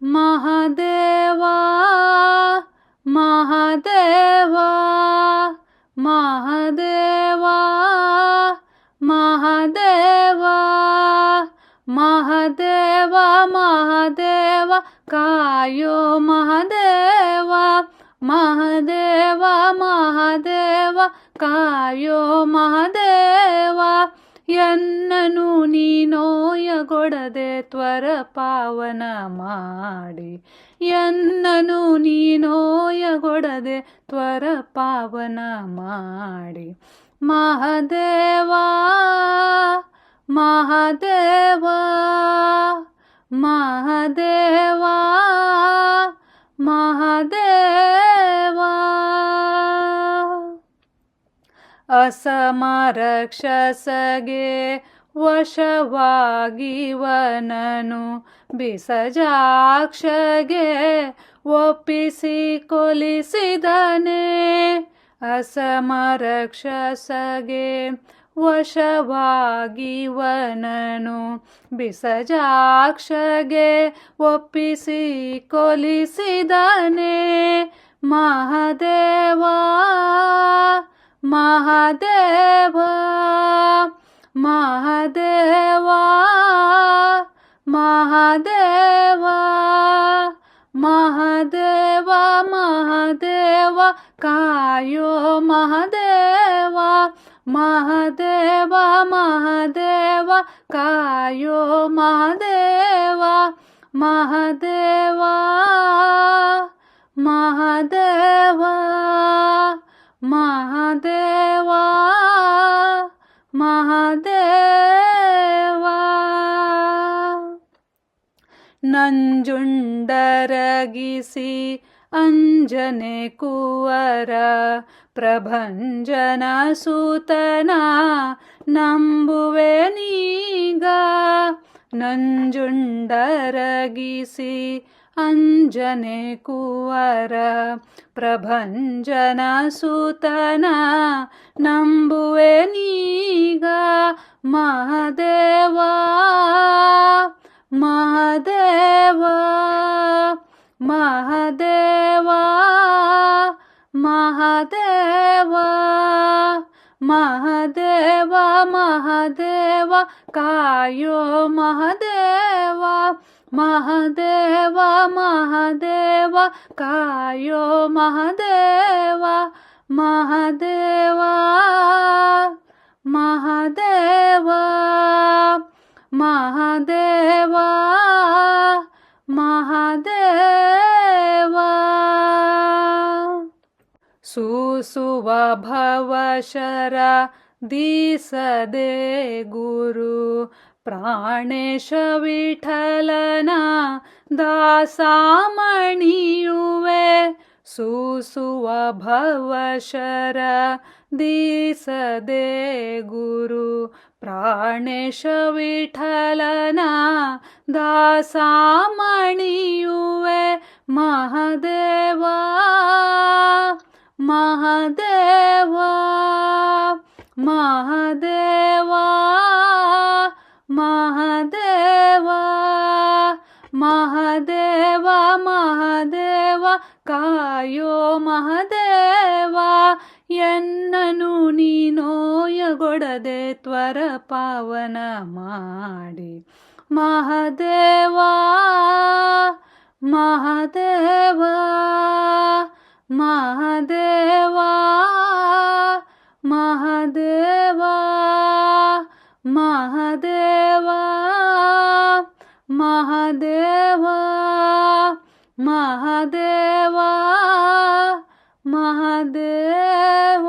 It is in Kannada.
ಮಹಾದೇವ ಮಹಾದೇವ ಮಹಾದೇವ ಮಹಾದೇವ ಮಹಾದೇವ ಮಹಾದೇವ ಕಾಯೋ ಮಹಾದೇವ ಮಹಾದೇವ ಮಹಾದೇವ ಕಾಯೋ ಮಹಾದೇವ ಎನ್ನನು ನೀನೋಯಗೊಡದೆ ತ್ವರ ಪಾವನ ಮಾಡಿ ಎನ್ನನು ನೀನೋಯಗೊಡದೆ ತ್ವರ ಪಾವನ ಮಾಡಿ ಮಹಾದೇವ ಮಹಾದೇವ ಮಹಾದೇವ ಮಹಾದೇವ ಅಸಮರಕ್ಷಸಗೆ ವಶವಾಗಿವನನು ಬಿಸಜಾಕ್ಷಗೆ ಒಪ್ಪಿಸಿ ಕೊಲಿಸಿದನೆ ಅಸಮರಕ್ಷಸಗೆ ವಶವಾಗಿವನನು ಬಿಸಜಾಕ್ಷಗೆ ಒಪ್ಪಿಸಿ ಕೊಲಿಸಿದನೆ ಮಹಾದೇವ ಮಹಾದೇವ ಮಹಾದೇವ ಮಹಾದೇವ ಮಹಾದೇವ ಮಹಾದೇವ ಕಾಯೋ ಮಹಾದೇವ ಮಹಾದೇವ ಮಹಾದೇವ ಕಾಯೋ ಮಹಾದೇವ ಮಹಾದೇವ ಮಹಾದೇವ ಮಹಾದೇವ ಮಹಾದೇವ ನಂಜುಂಡರಗಿಸಿ ಅಂಜನೆ ಕುವರ ಪ್ರಭಂಜನ ಸೂತನ ನಂಬುವೆ ನೀಗ ನಂಜುಂಡರಗಿಸಿ ಅಂಜನೆ ಕುವರ ಪ್ರಭಂಜನ ಸೂತನ ನಂಬುವೆ ನೀಗ ಮಹಾದೇವ ಮಹಾದೇವ ಮಹಾದೇವ ಮಹಾದೇವ ಮಹಾದೇವ ಮಹಾದೇವ ಕಾಯೋ ಮಹಾದೇವ ಮಹಾದೇವ ಮಹಾದೇವ ಕಾಯೋ ಮಹಾದೇವ ಮಹಾದೇವ ಮಹಾದೇವ ಮಹಾದೇವ ಮಹಾದೇವ ಸೂಸುವ ಭವಶರ ದೀಸದೆ ಗುರು ಪ್ರಾಣೇಶ ವಿಠಲನ ದಾಸಾಮಣಿಯುವೆ ಸೂಸುವ ಭವಶರ ದೀಸದೆ ಗುರು ಪ್ರಾಣೇಶ ವಿಠಲನ ದಾಸಾಮಣಿಯುವೆ ಮಹಾದೇವ ಮಹಾದೇವ ಮಹಾದೇವ ಮಹಾದೇವ ಮಹಾದೇವ ಮಹಾದೇವ ಕಾಯೋ ಮಹಾದೇವ ಎನ್ನನು ನೀನೋಯಗೊಡದೆ ತ್ವರ ಪಾವನ ಮಾಡಿ ಮಹಾದೇವ ಮಹಾದೇವ ಮಹಾದೇವ ಮಹಾದೇವ ಮಹಾದೇವ ಮಹಾದೇವ ಮಹಾದೇವ ಮಹಾದೇವ